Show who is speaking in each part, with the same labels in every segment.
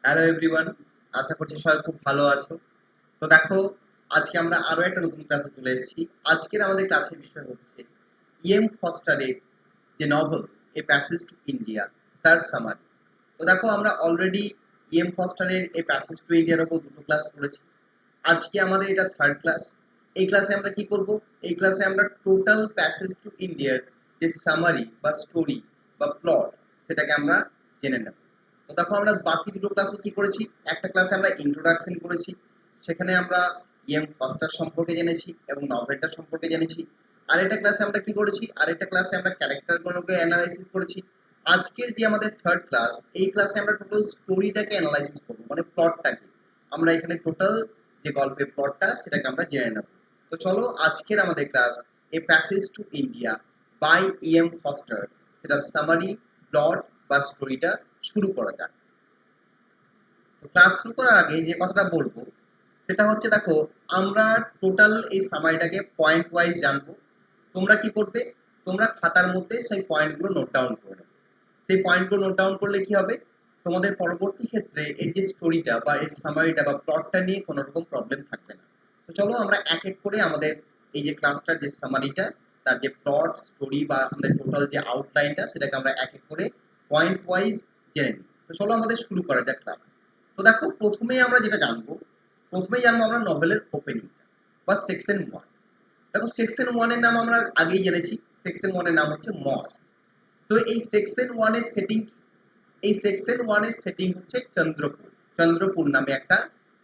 Speaker 1: Hello everyone, আশা করছি সবাই খুব ভালো আছো। তো দেখো, আজকে আমরা আরো একটা নতুন ক্লাসে চলে এসেছি। আজকের আমাদের ক্লাসের বিষয় হচ্ছে ফস্টারের যে novel A passage to India তার সামারি। তো দেখো, আমরা অলরেডি ফস্টারের এই প্যাসেজ টু ইন্ডিয়ার ওপর দুটো ক্লাস করেছি। আজকে আমাদের এটা থার্ড ক্লাস। এই ক্লাসে আমরা কি করব? এই ক্লাসে আমরা টোটাল প্যাসেজ টু ইন্ডিয়ার যে সামারি বা স্টোরি বা প্লট সেটাকে আমরা জেনে নেব। তো দেখো, আমরা বাকি দুটো ক্লাসে কি করেছি? একটা ক্লাসে আমরা ইন্ট্রোডাকশন করেছি, সেখানে আমরা ফস্টার সম্পর্কে জেনেছি এবং নভেলটা সম্পর্কে জেনেছি। আরেকটা ক্লাসে আমরা কি করেছি? আরেকটা ক্লাসে আমরা ক্যারেক্টারগুলোকে অ্যানালাইসিস করেছি। আজকের যে আমাদের থার্ড ক্লাস, এই ক্লাসে আমরা টোটাল স্টোরিটাকে অ্যানালাইসিস করবো, মানে প্লটটাকে। আমরা এখানে টোটাল যে গল্পের প্লটটা সেটাকে আমরা জেনে নেব। তো চলো, আজকের আমাদের class a passage to India by Forster, সেটা সামারি, প্লট বা স্টোরিটা শুরু করা যাক। তো ক্লাস শুরু করার আগে যে কথাটা বলবো সেটা হচ্ছে, দেখো, আমরা টোটাল এই সামারিটাকে পয়েন্ট ওয়াইজ জানবো। তোমরা কি করবে? তোমরা খাতার মধ্যে সেই পয়েন্টগুলো নোট ডাউন করে নেবে। সেই পয়েন্টগুলো নোট ডাউন করলে কি হবে? তোমাদের পরবর্তী ক্ষেত্রে এর যে স্টোরিটা বা এর সামারিটা বা প্লটটা নিয়ে কোনো রকম প্রবলেম থাকবে না। তো চলো, আমরা এক এক করে আমাদের এই যে ক্লাসটার যে সামারিটা, তার যে প্লট, স্টোরি বা আমাদের টোটাল যে আউটলাইনটা, সেটাকে আমরা এক এক করে পয়েন্ট ওয়াইজ জেনে নিই। তো চলো, আমাদের শুরু করা যাক ক্লাস। তো দেখো, প্রথমেই আমরা যেটা জানবো, প্রথমেই জানবো আমরা নভেলের ওপেনিংটা বা সেকশন ওয়ান। দেখো, সেকশন ওয়ানের নাম আমরা আগেই জেনেছি। সেকশন ওয়ানের নাম হচ্ছে মস। তো এই সেকশন ওয়ানের সেটিং কি? এই সেকশন ওয়ানের সেটিং হচ্ছে চন্দ্রপুর। চন্দ্রপুর নামে একটা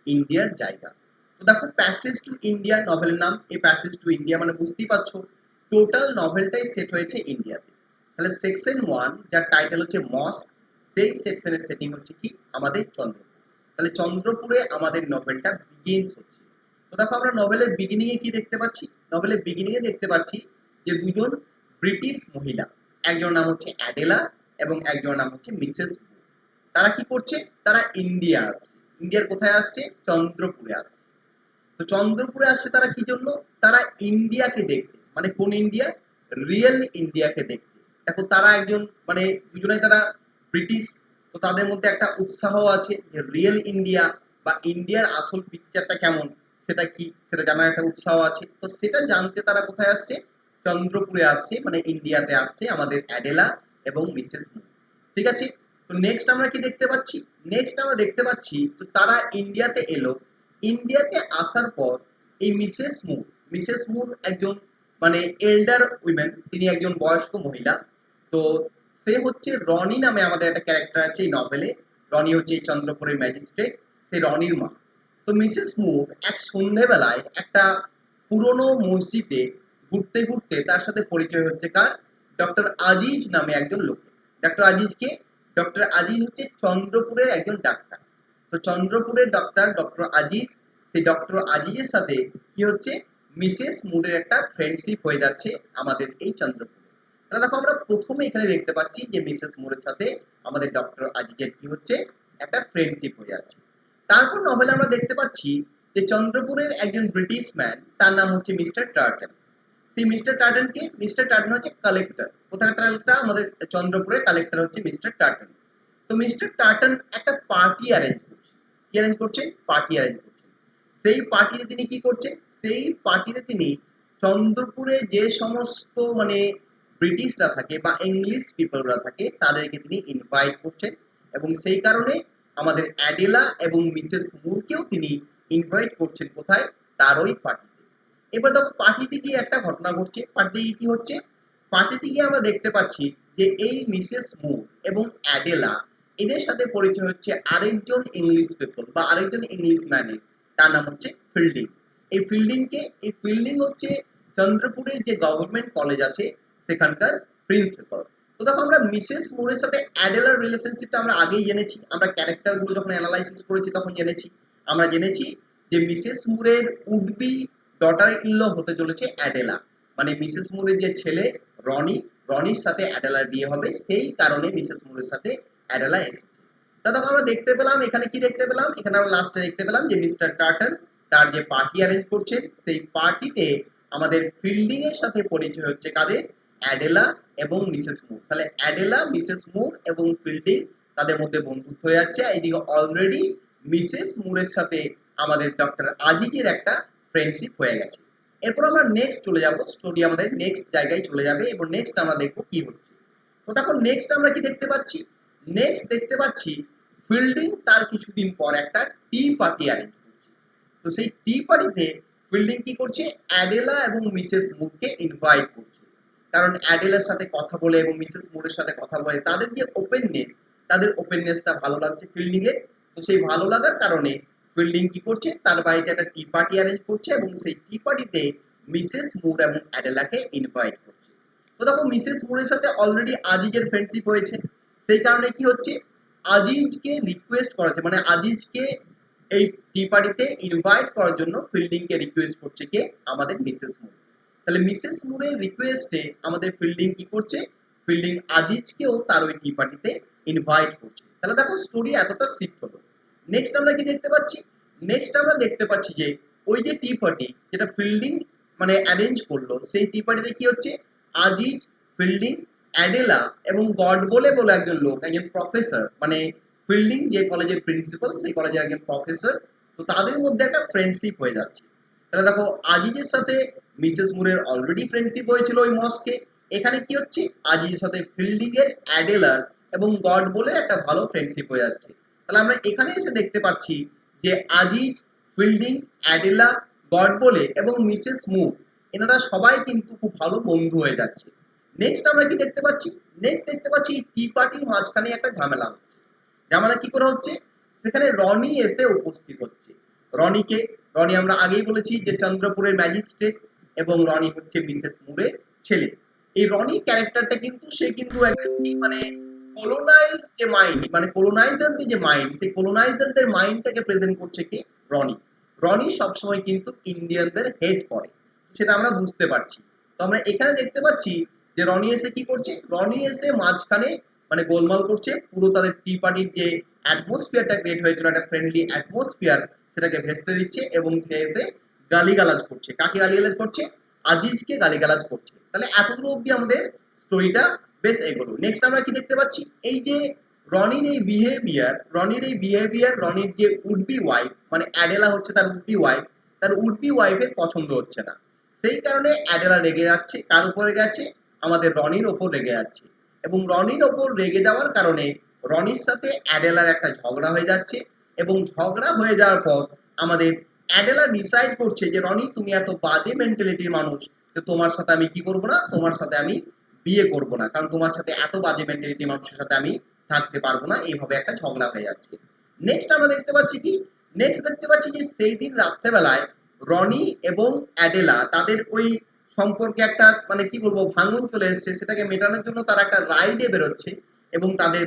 Speaker 1: ইন্ডিয়ার জায়গা। তো দেখো, প্যাসেজ টু ইন্ডিয়া নভেলের নাম। এই প্যাসেজ টু ইন্ডিয়া মানে বুঝতেই পারছো, টোটাল নভেলটাই সেট হয়েছে ইন্ডিয়াতে। তাহলে সেকশন ওয়ান, যার টাইটেল হচ্ছে মস্ক, সেই সেকশনের সেটিং হচ্ছে কি? আমাদের চন্দ্রপুর। তাহলে চন্দ্রপুরে আমাদের নভেলটা বিগিনস হচ্ছে। তো দেখো, আমরা নভেলের বিগিনিং এ কি দেখতে পাচ্ছি? নভেলের বিগিনিং এ দেখতে পাচ্ছি যে দুজন ব্রিটিশ মহিলা, একজনের নাম হচ্ছে অ্যাডেলা এবং একজনের নাম হচ্ছে মিসেস মু। তারা কি করছে? তারা ইন্ডিয়া আসছে। ইন্ডিয়ার কোথায় আসছে? চন্দ্রপুরে আসছে। তো চন্দ্রপুরে আসছে তারা কি জন্য? তারা ইন্ডিয়াকে দেখতে। মানে কোন ইন্ডিয়া? রিয়েল ইন্ডিয়াকে দেখতে। দেখো, তারা একজন, মানে দুজনেই তারা ব্রিটিশ। তো তাদের মধ্যে একটা উৎসাহ আছে যে রিয়েল ইন্ডিয়া বা ইন্ডিয়ার আসল পিকচারটা কেমন, সেটা কি, সেটা জানার একটা উৎসাহ আছে। তো সেটা জানতে তারা কোথায় আসছে? চন্দ্রপুরে আসছে, মানে ইন্ডিয়াতে আসছে আমাদের অ্যাডেলা এবং মিসেস মু। ঠিক আছে? তো নেক্সট আমরা কি দেখতে পাচ্ছি? নেক্সট আমরা দেখতে পাচ্ছি, তো তারা ইন্ডিয়াতে এলো। ইন্ডিয়াতে আসার পর এই মিসেস মুর একজন, মানে এল্ডার উইমেন, তিনি একজন বয়স্ক মহিলা। তো সে হচ্ছে রনি নামে আমাদের একটা ক্যারেক্টার আছে এই নভেলে। রনি হচ্ছে এই চন্দ্রপুরের ম্যাজিস্ট্রেট, সেই রনির মা। তো মিসেস মুর এক সন্ধেবেলায় একটা পুরনো মসজিদে ঘুরতে ঘুরতে তার সাথে পরিচয় হচ্ছে কার? ডক্টর আজিজ নামে একজন লোক। ডক্টর আজিজকে, ডক্টর আজিজ হচ্ছে চন্দ্রপুরের একজন ডাক্তার। তো চন্দ্রপুরের ডাক্তার ডক্টর আজিজ, সেই ডক্টর আজিজের সাথে কি হচ্ছে? মিসেস মুরের একটা ফ্রেন্ডশিপ হয়ে যাচ্ছে আমাদের এই চন্দ্রপুরে। তাহলে দেখো, আমরা প্রথমে এখানে দেখতে পাচ্ছি যে মিসেস মুরের সাথে আমাদের ডক্টর আজিজের কি হচ্ছে? একটা ফ্রেন্ডশিপ হয়ে যাচ্ছে। তারপর নভেলে আমরা দেখতে পাচ্ছি যে চন্দ্রপুরের একজন ব্রিটিশ ম্যান, তার নাম হচ্ছে মিস্টার টার্টন। সেই মিস্টার টার্টনকে, মিস্টার টার্টন হচ্ছে কালেক্টর। কোথাকার? আমাদের চন্দ্রপুরের কালেক্টর হচ্ছে মিস্টার টার্টন। তো মিস্টার টার্টন একটা পার্টি অ্যারেঞ্জ করছে। কি অ্যারেঞ্জ করছেন? পার্টি অ্যারেঞ্জ করছেন। সেই পার্টিতে তিনি কি করছেন? সেই পার্টিতে তিনি চন্দ্রপুরে যে সমস্ত, মানে ব্রিটিশরা থাকে বা ইংলিশ পিপলরা থাকে, তাদেরকে তিনি ইনভাইট করছেন। এবং সেই কারণে আমাদের অ্যাডেলা এবং মিসেস মুরকেও তিনি ইনভাইট করছেন। কোথায়? তার ওই পার্টিতে। এবার দেখো, পার্টিতে গিয়ে একটা ঘটনা ঘটছে। পার্টিতে গিয়ে কি হচ্ছে? পার্টিতে গিয়ে আমরা দেখতে পাচ্ছি যে এই মিসেস মুর এবং অ্যাডেলা, এদের সাথে পরিচয় হচ্ছে আরেকজন ইংলিশ পিপল বা আরেকজন ইংলিশ ম্যানের। তার নাম হচ্ছে ফিল্ডিং। এই ফিল্ডিং হচ্ছে চন্দ্রপুরের যে গভর্নমেন্ট কলেজ আছে সেখানকার প্রিন্সিপাল। তো দেখো, আমরা মিসেস মুরের সাথে অ্যাডেলার রিলেশনশিপটা আমরা আগেই জেনেছি। আমরা ক্যারেক্টারগুলো যখন অ্যানালাইসিস করেছি তখন জেনেছি। আমরা জেনেছি যে মিসেস মুরের উডবি ডটার ইন ল হতে চলেছে অ্যাডেলা। মানে মিসেস মুরের যে ছেলে রনি, রনির সাথে অ্যাডেলার বিয়ে হবে, সেই কারণে মিসেস মুরের সাথে অ্যাডেলা এসেছে। তা তখন আমরা দেখতে পেলাম, এখানে কি দেখতে পেলাম? এখানে আমরা লাস্টে দেখতে পেলাম যে মিস্টার টার্টন তার যে পার্টি অ্যারেঞ্জ করছেন, সেই পার্টিতে আমাদের ফিল্ডিং এর সাথে পরিচয় হচ্ছে কাদের? অ্যাডেলা এবং মিসেস মুর। তাহলে অ্যাডেলা, মিসেস মুর এবং ফিল্ডিং তাদের মধ্যে বন্ধুত্ব হয়ে যাচ্ছে। এইদিকে অলরেডি মিসেস মুরের সাথে আমাদের ডক্টর আজিজের একটা ফ্রেন্ডশিপ হয়ে গেছে। এরপর আমরা নেক্সট চলে যাব, স্টোরি আমাদের নেক্সট জায়গায় চলে যাবে এবং নেক্সট আমরা দেখবো কি হচ্ছে। তো দেখো নেক্সট আমরা কি দেখতে পাচ্ছি, নেক্সট দেখতে পাচ্ছি ফিল্ডিং তার কিছুদিন পর একটা টি পার্টি অ্যারেঞ্জ করছে। তো সেই টি পার্টিতে ফিল্ডিং কি করছে, অ্যাডেলা এবং মিসেস মুরকে ইনভাইট করছে। কারণ অ্যাডেলার সাথে কথা বলে এবং মিসেস মুরের সাথে কথা বলে তাদের যে ওপেননেস, তাদের ওপেননেসটা ভালো লাগছে ফিল্ডিং এর। তো সেই ভালো লাগার কারণে ফিল্ডিং কি করছে, তার বাড়িতে একটা টি পার্টি অ্যারেঞ্জ করছে এবং সেই টি পার্টিতে মিসেস মুর এবং অ্যাডেলাকে ইনভাইট করছে। তো দেখো মিসেস মুরের সাথে অলরেডি আজিজের ফ্রেন্ডশিপ হয়েছে, সেই কারণে কি হচ্ছে, আজিজকে রিকোয়েস্ট করাচ্ছে, মানে আজিজকে এই টি পার্টিতে ইনভাইট করার জন্য ফিল্ডিংকে রিকোয়েস্ট করছে কে, আমাদের মিসেস মুর। তাহলে মিসেস মুরের রিকোয়েস্টে আমাদের ফিল্ডিং কি করছে, ফিল্ডিং আজিজকেও তার ওই টি পার্টিতে ইনভাইট করছে। তাহলে দেখো স্টোরি এতটা শিফট হলো। নেক্সট আমরা কি দেখতে পাচ্ছি, নেক্সট আমরা দেখতে পাচ্ছি যে ওই যে টি পার্টি যেটা ফিল্ডিং মানে অ্যারেঞ্জ করলো, সেই টি পার্টিতে কি হচ্ছে, আজিজ, ফিল্ডিং, অ্যাডেলা এবং গড বলে বলে একজন লোক, একজন প্রফেসর, মানে ফিল্ডিং যে কলেজের প্রিন্সিপাল সেই কলেজের একজন প্রফেসর, তো তাদের মধ্যে একটা ফ্রেন্ডশিপ হয়ে যাচ্ছে। তাহলে দেখো আজিজের সাথে মিসেস মুরের অলরেডি ফ্রেন্ডশিপ হয়েছিল ওই মস্কে, এখানে কি হচ্ছে, আজিজের সাথে ফিল্ডিং এর, অ্যাডেলার এবং গড বলে একটা ভালো ফ্রেন্ডশিপ হয়ে যাচ্ছে। তাহলে আমরা এখানে এসে দেখতে পাচ্ছি যে আজিজ, ফিল্ডিং, অ্যাডেলা, গড বলে এবং মিসেস মুর এনারা সবাই কিন্তু খুব ভালো বন্ধু হয়ে যাচ্ছে। নেক্সট আমরা কি দেখতে পাচ্ছি, নেক্সট দেখতে পাচ্ছি টি পার্টির মাঝখানে একটা ঝামেলা হচ্ছে। ঝামেলা কি করে হচ্ছে, সেখানে রনি এসে উপস্থিত হচ্ছে। রনিকে, রনি আমরা আগেই বলেছি যে চন্দ্রপুরের ম্যাজিস্ট্রেট এবং রনি হচ্ছে মিসেস মুরের ছেলে। এই রনি ক্যারেক্টারটা কিন্তু সে কিন্তু একটি মানে কলোনাইজ যে মাইন্ড, মানে কলোনাইজারদের যে মাইন্ড, সেই কলোনাইজারদের মাইন্ডটাকে প্রেজেন্ট করছে কি, রনি। রনি সবসময় কিন্তু ইন্ডিয়ানদের হেড করে, সেটা আমরা বুঝতে পারছি। তো আমরা এখানে দেখতে পাচ্ছি যে রনি এসে কি করছে, রনি এসে মাঝখানে মানে গোলমাল করছে, পুরো তাদের টি পার্টির যে অ্যাটমসফিয়ারটা ক্রিয়েট হয়েছিল, একটা ফ্রেন্ডলি অ্যাটমসফিয়ার, সেটাকে ভেস্তে দিচ্ছে এবং সে এসে গালিগালাজ করছে। কাকে গালিগালাজ করছে, আজিজকে গালিগালাজ করছে। তাহলে এতদূর অবধি আমাদের স্টোরিটা বেশ এগোলো। নেক্সট আমরা কি দেখতে পাচ্ছি, এই যে রনির এই বিহেভিয়ার, রনির এই বিহেভিয়ার, রনির যে উডবি ওয়াইফ মানে অ্যাডেলা হচ্ছে তার উডবি ওয়াইফ, তার উডবি ওয়াইফের পছন্দ হচ্ছে না। সেই কারণে অ্যাডেলা রেগে যাচ্ছে, কার উপরে গেছে, আমাদের রনির ওপর রেগে যাচ্ছে। এবং রনির ওপর রেগে যাওয়ার কারণে রনির সাথে অ্যাডেলার একটা ঝগড়া হয়ে যাচ্ছে এবং ঝগড়া হয়ে যাওয়ার পর আমাদের অ্যাডেলা ডিসাইড করছে যে রনি তুমি এত বাজে মেন্টালিটির মানুষ যে তোমার সাথে আমি কি করব না, তোমার সাথে আমি বিয়ে করব না, কারণ তোমার সাথে এত বাজে মেন্টালিটির মানুষের সাথে আমি থাকতে পারবো না। এইভাবে একটা ঝগড়া হয়ে যাচ্ছে। নেক্সট আমরা দেখতে পাচ্ছি কি, নেক্সট দেখতে পাচ্ছি যে সেই দিন রাত্রেবেলায় রনি এবং অ্যাডেলা তাদের ওই সম্পর্কে একটা মানে কি বলবো ভাঙন চলে এসছে, সেটাকে মেটানোর জন্য তারা একটা রাইডে বেরোচ্ছে এবং তাদের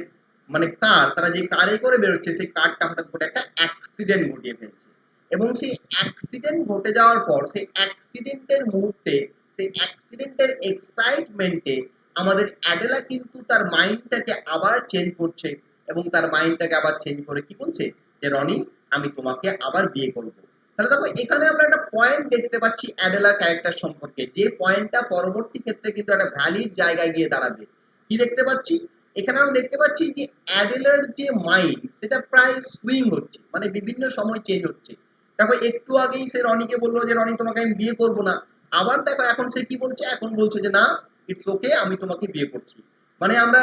Speaker 1: মানে কার, তারা যে কারে করে বেরোচ্ছে সেই কারটা হঠাৎ করে একটা অ্যাক্সিডেন্ট ঘটিয়ে ফেলছে। এবং সেই অ্যাক্সিডেন্ট ঘটে যাওয়ার পর সেই অ্যাক্সিডেন্টের মুহূর্তে, সেই অ্যাক্সিডেন্টের এক্সাইটমেন্টে আমাদের অ্যাডেলা কিন্তু তার মাইন্ডটাকে আবার চেঞ্জ করছে এবং তার মাইন্ডটাকে আবার চেঞ্জ করে কি বলছে যে রনি আমি তোমাকে আবার বিয়ে করবো। তাহলে দেখো এখানে আমরা একটা পয়েন্ট দেখতে পাচ্ছি অ্যাডেলার ক্যারেক্টার সম্পর্কে, যে পয়েন্টটা পরবর্তী ক্ষেত্রে কিন্তু একটা ভ্যালিড জায়গায় গিয়ে দাঁড়াবে। কি দেখতে পাচ্ছি, এখানে আমরা দেখতে পাচ্ছি যে অ্যাডেলার যে মাইন্ড সেটা প্রায় সুইং হচ্ছে, মানে বিভিন্ন সময় চেঞ্জ হচ্ছে। দেখো একটু আগেই সে রনিকে বললো যে রনি তোমাকে আমি বিয়ে করবো না, আবার দেখো এখন সে কি বলছে, এখন বলছে যে না ইটস ওকে আমি তোমাকে বিয়ে করছি। মানে আমরা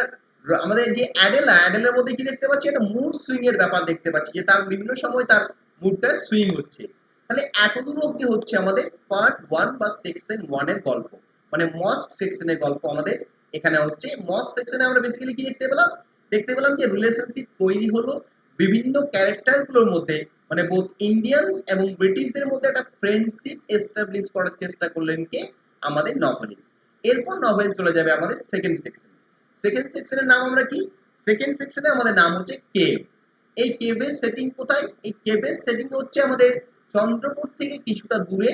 Speaker 1: আমাদের যে অ্যাডেলা, অ্যাডেলার মধ্যে কি দেখতে পাচ্ছি, একটা মুড সুইং এর ব্যাপার দেখতে পাচ্ছি, যে তার বিভিন্ন সময় তার মুডটা সুইং হচ্ছে। তাহলে এতদূর অবধি হচ্ছে আমাদের পার্ট ওয়ান বা সেকশন ওয়ানের গল্প, মানে মস্ক সেকশনের গল্প আমাদের এখানে হচ্ছে। মস্ক সেকশনে আমরা বেসিক্যালি কি দেখতে পেলাম, দেখতে পেলাম যে রিলেশনশিপ তৈরি হলো বিভিন্ন ক্যারেক্টার গুলোর মধ্যে, মানে বোথ ইন্ডিয়ানস এবং ব্রিটিশদের মধ্যে একটা ফ্রেন্ডশিপ এস্টাবলিশ করার চেষ্টা করলেন কে, আমাদের নভেলিস্ট। এরপর নভেল চলে যাবে আমাদের সেকেন্ড সেকশনে। সেকেন্ড সেকশনের নাম আমরা কি, সেকেন্ড সেকশনে আমাদের নাম হচ্ছে কেভ। এই কেভের সেটিং কোথায়, এই কেভের সেটিং হচ্ছে আমাদের চন্দ্রপুর থেকে কিছুটা দূরে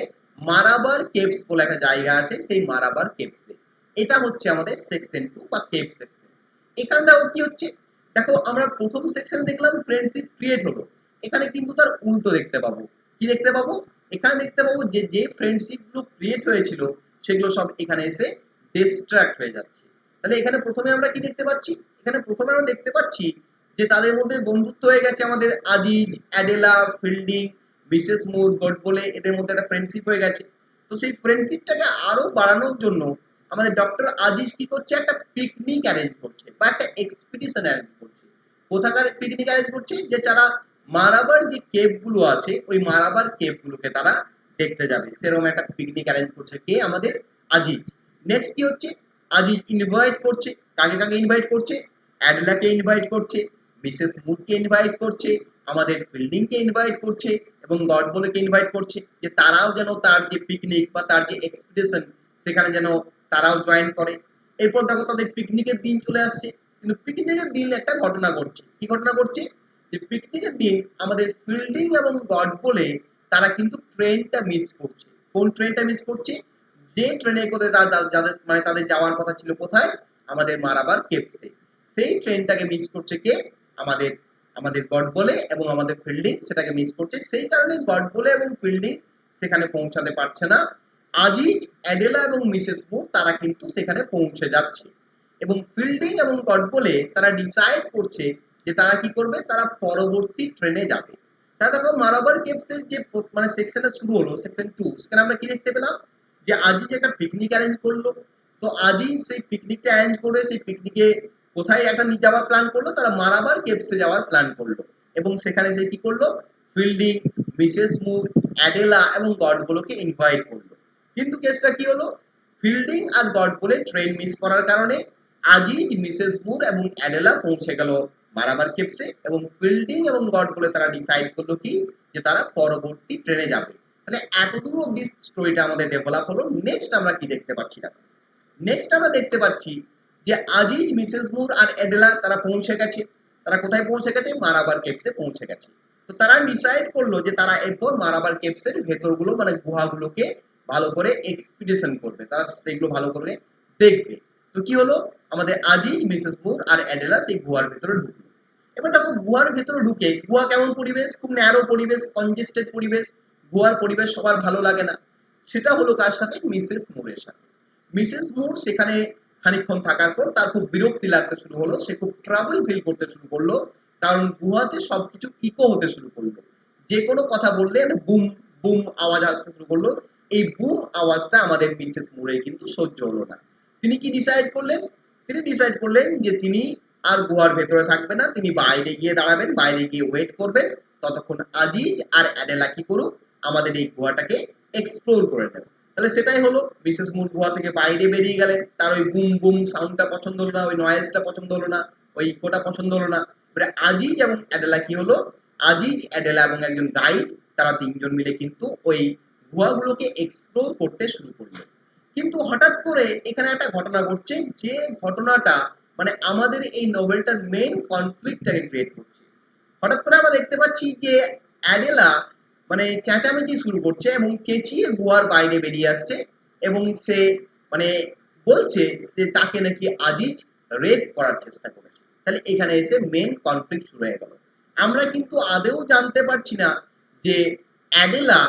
Speaker 1: মারাবার কেভস বলে একটা জায়গা আছে, সেই মারাবার কেভসে। এটা হচ্ছে আমাদের সেকশন 2 বা কেভ সেকশন। এখানটাও কি হচ্ছে, দেখো আমরা প্রথম সেকশনে দেখলাম ফ্রেন্ডশিপ ক্রিয়েট হলো, এখানে কিন্তু তার উল্টো দেখতে পাবো। কি দেখতে পাবো, এখানে দেখতে পাবো যে যে ফ্রেন্ডশিপ গুলো ক্রিয়েট হয়েছিল সেগুলো সব এখানে এসে ডিস্ট্রাক্ট হয়ে যাচ্ছে। তাহলে এখানে প্রথমে আমরা কি দেখতে পাচ্ছি, এখানে প্রথমে আমরা দেখতে পাচ্ছি যে তাদের মধ্যে বন্ধুত্ব হয়ে গেছে, আমাদের আজিজ, অ্যাডেলা, ফিল্ডিং, মিসেস মুর, গডবোলে, এদের মধ্যে একটা ফ্রেন্ডশিপ হয়ে গেছে। তো সেই ফ্রেন্ডশিপটাকে আরো বাড়ানোর জন্য আমাদের ডক্টর আজিজ কি করছে, একটা পিকনিক অ্যারেঞ্জ করছে বা একটা এক্সপিডিশন অ্যারেঞ্জ করছে। কোথাকার পিকনিক অ্যারেঞ্জ করছে, যে যারা মারাবার যে কেভ গুলো আছে ওই মারাবার কেভ গুলোকে তারা দেখতে যাবে, সেরকম একটা পিকনিক অ্যারেঞ্জ করছে কে, আমাদের আজিজ। নেক্সট কি হচ্ছে, আজিজ ইনভাইট করছে, কাকে কাকে ইনভাইট করছে, অ্যাডলাকে ইনভাইট করছে, মিসেস মুরকে ইনভাইট করছে, আমাদের ফিল্ডিংকে ইনভাইট করছে এবং গডবোলেকে ইনভাইট করছে, যে তারাও যেন তার যে পিকনিক বা তার যে এক্সপিডিশন সেখানে যেন তারাও জয়েন করে। এরপর দেখো তাদের পিকনিকের দিন চলে আসছে, কিন্তু পিকনিকের দিন একটা ঘটনা ঘটছে। কি ঘটনা ঘটছে, যে পিকনিকের দিন আমাদের ফিল্ডিং এবং গডবোলে তারা কিন্তু ট্রেনটা মিস করছে। কোন ট্রেনটা মিস করছে, যে ট্রেনে করে যাদের মানে তাদের যাওয়ার কথা ছিল কোথায়, আমাদের মারাবার কেপসে, সেই ট্রেনটাকে মিস করছে কে, আমাদের আমাদের গডবোলে এবং আমাদের ফিল্ডিং সেটাকে মিস করছে। সেই কারণে গডবোলে এবং ফিল্ডিং সেখানে পৌঁছাতে পারছে না। আজিজ, অ্যাডেলা এবং মিসেস মুর তারা কিন্তু সেখানে পৌঁছে যাচ্ছে, এবং ফিল্ডিং এবং গডবোলে তারা ডিসাইড করছে যে তারা কি করবে, তারা পরবর্তী ট্রেনে যাবে। তা দেখো মারাবার কেভসের যে মানে সেকশনটা শুরু হলো, সেকশন 2, সেখানে আমরা কি দেখতে পেলাম, যে আজিজ একটা পিকনিক অ্যারেঞ্জ করলো। তো আজিজ সেই পিকনিকটা অ্যারেঞ্জ করে সেই পিকনিকে কোথায় একটা নিয়ে যাওয়ার প্ল্যান করলো, তারা মারাবার কেভসে যাওয়ার প্ল্যান করলো, এবং সেখানে সে কি করলো, ফিল্ডিং, মিসেস মুর, অ্যাডেলা এবং গডবোলোকে ইনভাইট করলো। কিন্তু কেসটা কি হলো, ফিল্ডিং আর গডবোলে ট্রেন মিস করার কারণে আজিজ, মিসেস মুর এবং অ্যাডেলা পৌঁছে গেল মারাবার কেপসে, এবং ফিল্ডিং এবং গডবোলে তারা ডিসাইড করলো কি, যে তারা পরবর্তী ট্রেনে যাবে। তাহলে এতদূর অব্দি স্টোরিটা আমাদের ডেভেলপ হলো। নেক্সট আমরা কি দেখতে পাচ্ছি না, নেক্সট আমরা দেখতে পাচ্ছি যে আজিজ, মিসেস মুর আর অ্যাডেলা তারা পৌঁছে গেছে। তারা কোথায় পৌঁছে গেছে, মারাবার কেপসে পৌঁছে গেছে। তো তারা ডিসাইড করলো যে তারা এরপর মারাবার কেপসের ভেতরগুলো মানে গুহাগুলোকে ভালো করে এক্সপিডিশন করবে, তারা সেগুলো ভালো করে দেখবে। তো কি হলো, আমাদের আজিজ, মিসেস মুর আর অ্যাডেলা সেই গুহার ভেতরে ঢুকলো। এবার দেখো গুহার ভেতরে ঢুকে, গুহা কেমন পরিবেশ, খুব ন্যারো পরিবেশ, কনজেস্টেড পরিবেশ, গুহার পরিবেশ সবার ভালো লাগে না। সেটা হলো কার সাথে, মিসেস মুরের সাথে। মিসেস মুর সেখানে খানিকক্ষণ থাকার পর তার খুব বিরক্তি লাগতে শুরু হলো, সে খুব ট্রাবল ফিল করতে শুরু করলো, কারণ গুহাতে সবকিছু ইকো হতে শুরু করলো। যে কোনো কথা বললে একটা বুম বুম আওয়াজ আসতে শুরু করলো। এই বুম আওয়াজটা আমাদের মিসেস মুরের কিন্তু সহ্য হলো না। তিনি কি ডিসাইড করলেন, তিনি ডিসাইড করলেন যে তিনি আর গুহার ভেতরে থাকবেন না, তিনি বাইরে গিয়ে দাঁড়াবেন, বাইরে গিয়ে ওয়েট করবেন, ততক্ষণ আজিজ আর অ্যাডেলা কি করুক, আমাদের এই গুহাটাকে এক্সপ্লোর করে নেবে। তাহলে সেটাই হলো, মিসেস মুর গুহা থেকে বাইরে বেরিয়ে গেলেন, তার ওই বুম বুম সাউন্ডটা পছন্দ হলো না, ওই নয়েজটা পছন্দ হলো না, ওই ইকোটা পছন্দ হলো না। এবারে আজিজ এবং অ্যাডেলা কি হলো, আজিজ, অ্যাডেলা এবং একজন গাইড, তারা তিনজন মিলে কিন্তু ওই গুহাগুলোকে এক্সপ্লোর করতে শুরু করলো। কিন্তু হঠাৎ করে এখানে একটা ঘটনা ঘটছে, যে ঘটনাটা মানে আমাদের এই নোভেলটার মেইন কনফ্লিক্টটাকে ক্রিয়েট করছে। হঠাৎ করে আমরা দেখতে পাচ্ছি যে অ্যাডেলা মানে চেঁচামেচি শুরু করছে এবং চেঁচিয়ে গুহার বাইরে বেরিয়ে আসছে, এবং সে মানে বলছে যে তাকে নাকি আজিজ রেপ করার চেষ্টা করেছে। তাহলে এখানে এসে মেন কনফ্লিক্ট শুরু হয়ে গেল। আমরা কিন্তু আদেও জানতে পারছি না যে অ্যাডেলা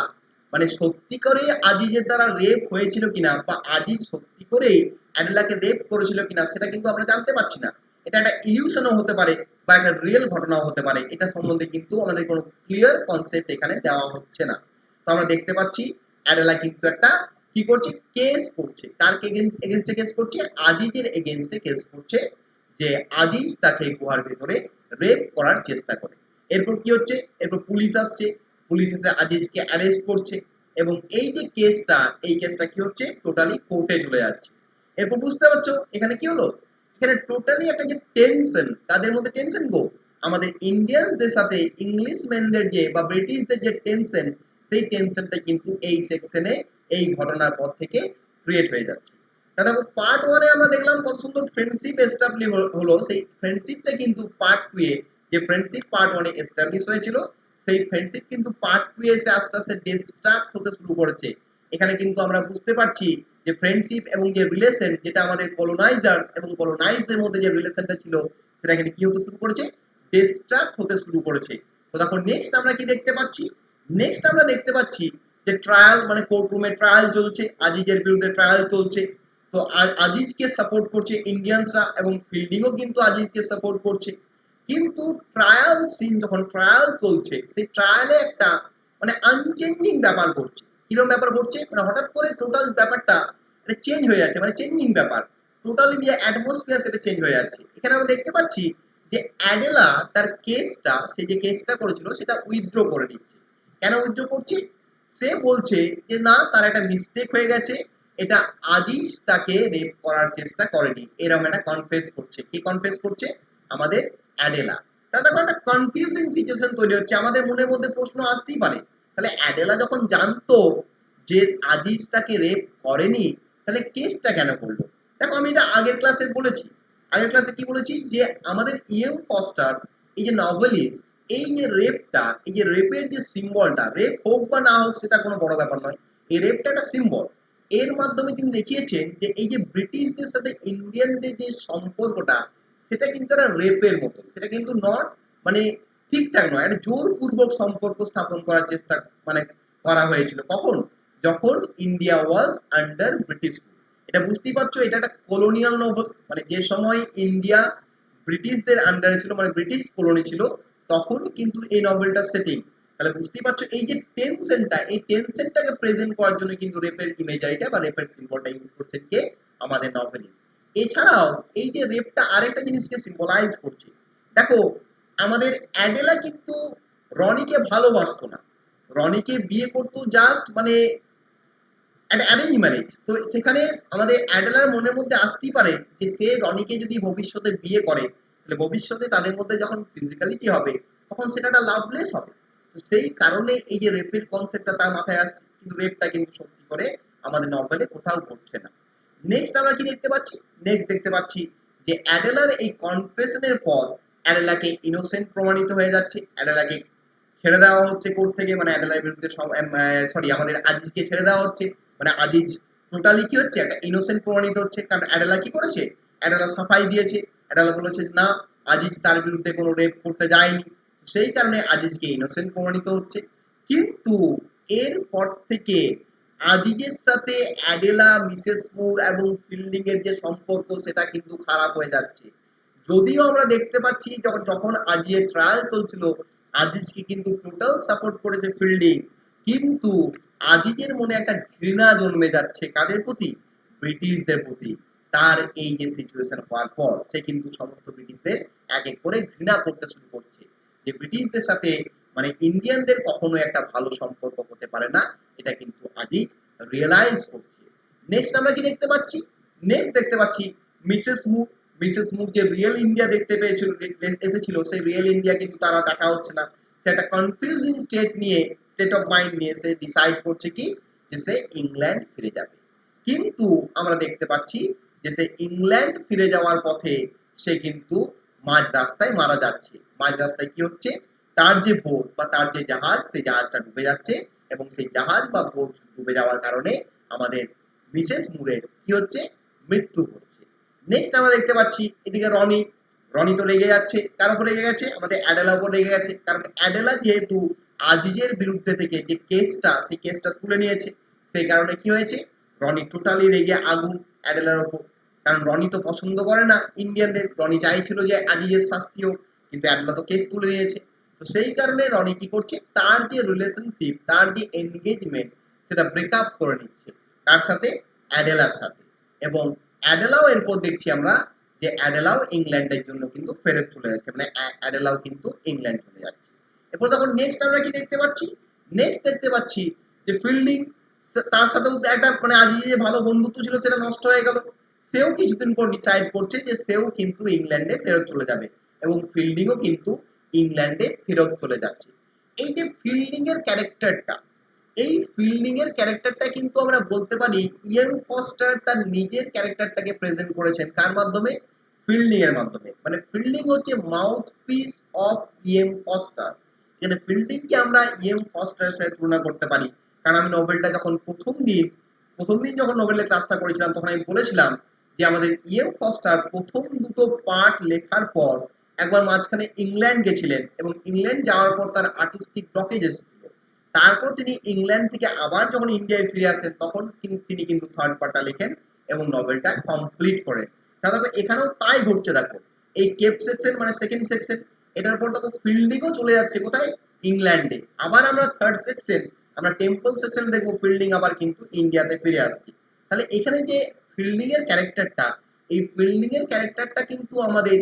Speaker 1: মানে সত্যি করে আজিজের দ্বারা রেপ হয়েছিল কিনা, বা আজিজ সত্যি করেই অ্যাডেলাকে রেপ করেছিল কিনা, সেটা কিন্তু আমরা জানতে পারছি না। এটা একটা ইলিউশনও হতে পারে বা একটা রিয়েল ঘটনাও হতে পারে, এটা সম্বন্ধে কিন্তু আমাদের কোনো ক্লিয়ার কনসেপ্ট এখানে দেওয়া হচ্ছে না। তো আমরা দেখতে পাচ্ছি অ্যাডেলা কিন্তু একটা কি করছে, কেস করছে, কার এগেনস্টে কেস করছে, আজিজের এগেনস্টে কেস করছে, যে আজিজ তাকে গুহার ভেতরে রেপ করার চেষ্টা করে। এরপর কি হচ্ছে, এরপর পুলিশ আসছে, পুলিশ এসে আজিজকে অ্যারেস্ট করছে, এবং এই যে কেসটা, এই কেসটা কি হচ্ছে, টোটালি কোর্টে চলে যাচ্ছে। এরপর বুঝতে পারছো এখানে কি হলো, এখানে টোটালি একটা যে টেনশন, তাদের মধ্যে টেনশন গো, আমাদের ইন্ডিয়ানদের সাথে ইংলিশম্যানদের যে বা ব্রিটিশদের যে টেনশন, সেই টেনশনটা কিন্তু এই সেকশনে এই ঘটনার পর থেকে ক্রিয়েট হয়ে যাচ্ছে। তা দেখো পার্ট ওয়ানে আমরা দেখলাম কত সুন্দর ফ্রেন্ডশিপ এস্টাবলিশ হলো, সেই ফ্রেন্ডশিপটা কিন্তু পার্ট টু এ, যে ফ্রেন্ডশিপ পার্ট ওয়ানে এস্টাবলিশ হয়েছিল, সেই ফ্রেন্ডশিপ কিন্তু পার্ট টু এসে আস্তে আস্তে ডিস্ট্রাক্ট হতে শুরু করেছে। এখানে কিন্তু আমরা বুঝতে পারছি যে ফ্রেন্ডশিপ এবং যে রিলেশন, যেটা আমাদের কলোনাইজার এবং কলোনাইজদের মধ্যে যে রিলেশনটা ছিল, সেটা কিন্তু কি হতে শুরু করেছে, ডিস্ট্রাক্ট হতে শুরু করেছে। তো তখন নেক্সট আমরা কি দেখতে পাচ্ছি, নেক্সট আমরা দেখতে পাচ্ছি যে ট্রায়াল মানে কোর্ট রুমে ট্রায়াল চলছে, আজিজের বিরুদ্ধে ট্রায়াল চলছে। তো আজিজকে সাপোর্ট করছে ইন্ডিয়ানসরা, এবং ফিল্ডিংও কিন্তু আজিজকে সাপোর্ট করছে। কিন্তু ট্রায়াল সিন যখন ট্রায়াল চলছে সেই ট্রায়ালে একটা মানে আনচেঞ্জিং ব্যাপার ঘটছে। কিরকম ব্যাপার ঘটছে, মানে হঠাৎ করে টোটাল ব্যাপারটা চেঞ্জ হয়ে যাচ্ছে, মানে চেঞ্জিং ব্যাপার, টোটালি যে অ্যাটমসফিয়ার সেটা চেঞ্জ হয়ে যাচ্ছে। এখানে আমরা দেখতে পাচ্ছি যে অ্যাডেলা তার কেসটা, সে যে কেসটা করেছিল সেটা উইথড্র করে নিচ্ছে। কেন উইথড্র করছে? সে বলছে যে না, তার একটা মিস্টেক হয়ে গেছে, এটা আজিজ তাকে রেপ করার চেষ্টা করেনি, এরকম একটা কনফেস করছে। কি কনফেস করছে? আমাদের অ্যাডেলা। তাহলে তখন একটা কনফিউজিং সিচুয়েশন তৈরি হচ্ছে, আমাদের মনের মধ্যে প্রশ্ন আসতেই পারে, তাহলে অ্যাডেলা যখন জানতো যে আজিজ তাকে রেপ করেনি, তাহলে কেসটা কেন করলো? দেখো, আমি এটা আগের ক্লাসে বলেছি। আগের ক্লাসে কি বলেছি যে আমাদের ইএম ফস্টার, এই যে নভেলিস্ট, এই যে রেপটা, এই যে রেপের যে সিম্বলটা, রেপ হোক বা না হোক সেটা কোনো বড় ব্যাপার নয়, এই রেপটা একটা সিম্বল। এর মাধ্যমে তিনি দেখিয়েছেন যে এই যে ব্রিটিশদের সাথে ইন্ডিয়ানদের যে সম্পর্কটা, সেটা কিন্তু একটা রেপের মতো, সেটা কিন্তু নট মানে ঠিকঠাক নয়, একটা জোরপূর্বক সম্পর্ক স্থাপন করার চেষ্টা মানে করা হয়েছিল। কখন? যখন ইন্ডিয়া ওয়াজ আন্ডার ব্রিটিশ। এটা বুঝতেই পারছো, এটা একটা কলোনিয়াল নভেল, মানে যে সময় ইন্ডিয়া ব্রিটিশদের আন্ডারে ছিল, মানে ব্রিটিশ কলোনি ছিল, তখন কিন্তু এই নভেলটা সেটিং। তাহলে বুঝতেই পারছো এই যে টেনশনটা, এই টেনশনটাকে প্রেজেন্ট করার জন্য কিন্তু রেপের ইমেজারিটা বা রেপের সিম্বলটা ইউজ করছেন কে? আমাদের নভেলিস্ট। এছাড়াও এই যে রেপটা আরেকটা জিনিসকে সিম্বলাইজ করছে। দেখো, আমাদের অ্যাডেলা কিন্তু রনিকে ভালোবাসতো না, রনিকে বিয়ে করতো জাস্ট মানে একটা অ্যারেঞ্জ ম্যারেজ। তো সেখানে আমাদের অ্যাডেলার মনের মধ্যে আসতেই পারে যে সে রনিকে যদি ভবিষ্যতে বিয়ে করে, তাহলে ভবিষ্যতে তাদের মধ্যে যখন ফিজিক্যালিটি হবে তখন সেটা একটা লাভলেস হবে। তো সেই কারণে এই যে রেপের কনসেপ্টটা তার মাথায় আসছে, কিন্তু রেপটা কিন্তু সত্যি করে আমাদের নভেলে কোথাও ঘটছে না। নেক্সট আমরা কি দেখতে পাচ্ছি? নেক্সট দেখতে পাচ্ছি যে অ্যাডেলার এই কনফেশনের পর অ্যাডেলাকে ইনোসেন্ট প্রমাণিত হয়ে যাচ্ছে, অ্যাডেলাকে ছেড়ে দেওয়া হচ্ছে কোর্ট থেকে, মানে অ্যাডেলার বিরুদ্ধে সরি আমাদের আজিজকে ছেড়ে দেওয়া হচ্ছে, মানে আজিজ টোটালি কি হচ্ছে, একটা ইনোসেন্ট প্রমাণিত হচ্ছে। কারণ অ্যাডেলা কি করেছে? অ্যাডেলা সাফাই দিয়েছে, অ্যাডেলা বলেছে না, আজিজ তার বিরুদ্ধে কোনো রেপ করতে যায়নি, সেই কারণে আজিজকে ইনোসেন্ট প্রমাণিত হচ্ছে। কিন্তু এরপর থেকে আজিজের সাথে অ্যাডেলা, মিসেস মুর এবং ফিল্ডিং এর যে সম্পর্ক সেটা কিন্তু খারাপ হয়ে যাচ্ছে। যদিও আমরা দেখতে পাচ্ছি যখন যখন আজিজের ট্রায়াল চলছিল, আজিজকে কিন্তু টোটাল সাপোর্ট করেছে ফিল্ডিং, কিন্তু আজিজের মনে একটা ঘৃণা জন্মে যাচ্ছে কাদের প্রতি? ব্রিটিশদের প্রতি। তার এই যে সিচুয়েশন হওয়ার পর সে কিন্তু সমস্ত ব্রিটিশদের এক এক করে ঘৃণা করতে শুরু করছে, যে ব্রিটিশদের সাথে মানে ইন্ডিয়ানদের কখনো একটা ভালো সম্পর্ক হতে পারে না, এটা কিন্তু আজিজ রিয়েলাইজ করছে। নেক্সট আমরা কি দেখতে পাচ্ছি? নেক্সট দেখতে পাচ্ছি মিসেস মুর। মিসেস মুর যে রিয়েল ইন্ডিয়া দেখতে পেয়েছিল, এসেছিল, সেই রিয়েল ইন্ডিয়া কিন্তু তারা দেখা হচ্ছে না। সে একটা কনফিউজিং স্টেট অফ মাইন্ড নিয়ে সে ডিসাইড করছে কি, যে সে ইংল্যান্ড ফিরে যাবে। কিন্তু আমরা দেখতে পাচ্ছি যে সে ইংল্যান্ড ফিরে যাওয়ার পথে সে কিন্তু মাঝ রাস্তায় মারা যাচ্ছে। মাঝ রাস্তায় কি হচ্ছে? তার যে বোট বা তার যে জাহাজ, সেই জাহাজটা ডুবে যাচ্ছে, এবং সেই জাহাজ বা বোট ডুবে যাওয়ার কারণে আমাদের মিসেস মুরের কি হচ্ছে? মৃত্যু হচ্ছে। নেক্সট আমরা দেখতে পাচ্ছি এদিকে রনি। রনি তো রেগে যাচ্ছে, কার উপর রেগে গেছে? আমাদের অ্যাডেলার উপর রেগে গেছে, কারণ অ্যাডেলা যেহেতু আজিজের বিরুদ্ধে থেকে যে কেসটা, সেই কেসটা তুলে নিয়েছে, সেই কারণে কি হয়েছে? রনি টোটালি রেগে আগুন অ্যাডেলার ওপর। কারণ রনি তো পছন্দ করে না ইন্ডিয়ানদের, রনি চাইছিল যে আজিজের শাস্তি হোক, কিন্তু অ্যাডেলা তো কেস তুলে নিয়েছে। তো সেই কারণে রনি কি করছে? তার যে রিলেশনশিপ, তার যে এনগেজমেন্ট, সেটা ব্রেকআপ করে নিচ্ছে। কার সাথে? অ্যাডেলার সাথে। এবং অ্যাডেলাও এরপর দেখছি আমরা যে অ্যাডেলাও ইংল্যান্ডের জন্য কিন্তু ফেরত চলে যাচ্ছে, মানে অ্যাডেলাও কিন্তু ইংল্যান্ড চলে যাচ্ছে। এরপর তখন নেক্সট আমরা কি দেখতে পাচ্ছি? নেক্সট দেখতে পাচ্ছি যে ফিল্ডিং, তার সাথেও একটা মানে আজ যে ভালো বন্ধুত্ব ছিল সেটা নষ্ট হয়ে গেল। সেও কিছুদিন পর ডিসাইড করছে যে সেও কিন্তু ইংল্যান্ডে ফেরত চলে যাবে, এবং ফিল্ডিংও কিন্তু ইংল্যান্ডে ফেরত চলে যাচ্ছে। এই যে ফিল্ডিং এর ক্যারেক্টারটা, এই ফিল্ডিং এর ক্যারেক্টারটা কিন্তু আমরা বলতে পারি ইয়েন ফস্টার তার নিজের ক্যারেক্টারটাকে প্রেজেন্ট করেছেন কার মাধ্যমে? ফিল্ডিং এর মাধ্যমে। মানে ফিল্ডিং হচ্ছে mouthpiece of E M Forster. এখানে ফিল্ডিংকে আমরা ইএম ফস্টারের সাথে তুলনা করতে পারি। কারণ আমি নোবেলটা যখন প্রথম দিন যখন নোবেলের ক্লাসটা করেছিলাম, তখন আমি বলেছিলাম যে আমাদের ইএম ফস্টার প্রথম দুটো পার্ট লেখার পর একবার মাঝখানে ইংল্যান্ড গেছিলেন, এবং ইংল্যান্ড যাওয়ার পর তার আর্টিস্টিক ব্লকেজ এসেছিল। তারপর তিনি ইংল্যান্ড থেকে আবার যখন ইন্ডিয়ায় ফিরে আসেন, তখন তিনি কিন্তু থার্ড পার্টটা লেখেন এবং নভেলটা কমপ্লিট করেন। দেখো এখানেও তাই ঘটছে। দেখো এই কেপ সেকশন মানে সেকেন্ড সেকশন, এটার পর দেখো ফিল্ডিংও চলে যাচ্ছে কোথায়, ইংল্যান্ডে। আবার আমরা থার্ড সেকশন, আমরা টেম্পল সেকশন দেখবো ফিল্ডিং আবার কিন্তু ইন্ডিয়াতে ফিরে আসছে। তাহলে এখানে যে ফিল্ডিং এর ক্যারেক্টারটা, এই ফিল্ডিং এর ক্যারেক্টারটা কিন্তু আমাদের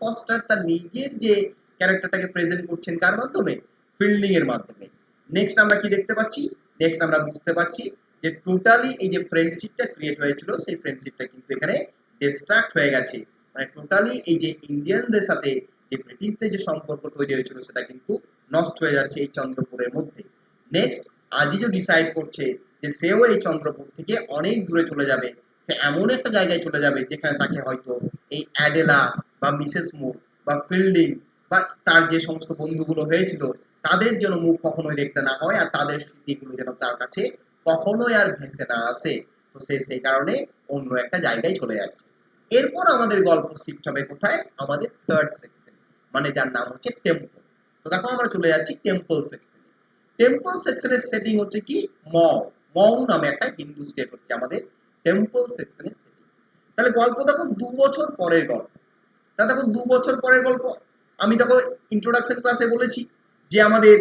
Speaker 1: ফস্টার তার নিজের যে ক্যারেক্টারটাকে প্রেজেন্ট করছেন কার মাধ্যমে, ফিল্ডিং এর মাধ্যমে। নেক্সট আমরা কি দেখতে পাচ্ছি, নেক্সট আমরা বুঝতে পারছি যে টোটালি এই যে ফ্রেন্ডশিপটা ক্রিয়েট হয়েছিল সেই ফ্রেন্ডশিপটা কিন্তু এখানে ডিস্ট্রাক্ট হয়ে গেছে। মানে টোটালি এই যে ইন্ডিয়ানদের সাথে যে ব্রিটিশদের যে সম্পর্ক তৈরি হয়েছিল সেটা কিন্তু নষ্ট হয়ে যাচ্ছে এই চন্দ্রপুরের মধ্যে। নেক্সট আজিজও ডিসাইড করছে যে সেও এই চন্দ্রপুর থেকে অনেক দূরে চলে যাবে, সে এমন একটা জায়গায় চলে যাবে যেখানে তাকে হয়তো এই অ্যাডেলা বা মিসেস মুর বা ফিল্ডিং বা তার যে সমস্ত বন্ধুগুলো হয়েছিল তাদের যেন মুখ কখনোই দেখতে না হয়, আর তাদের স্মৃতিগুলো যেন তার কাছে কখনোই আর ভেসে না আসে। তো সে সেই কারণে অন্য একটা জায়গায় চলে যাচ্ছে। এরপর আমাদের গল্প শিফট হবে কোথায়, আমাদের থার্ড সেকশন, মানে যার নাম হচ্ছে টেম্পল। তো দেখো আমরা চলে যাচ্ছি টেম্পল সেকশনে। টেম্পল সেকশনের সেটিং হচ্ছে কি, মউ। মউ নামে একটা হিন্দু স্টেট হচ্ছে আমাদের টেম্পল সেকশনের সেটিং। তাহলে গল্প দেখো 2 বছর পরের গল্প। তা দেখো 2 বছর পরের গল্প। আমি দেখো ইন্ট্রোডাকশন ক্লাসে বলেছি যে আমাদের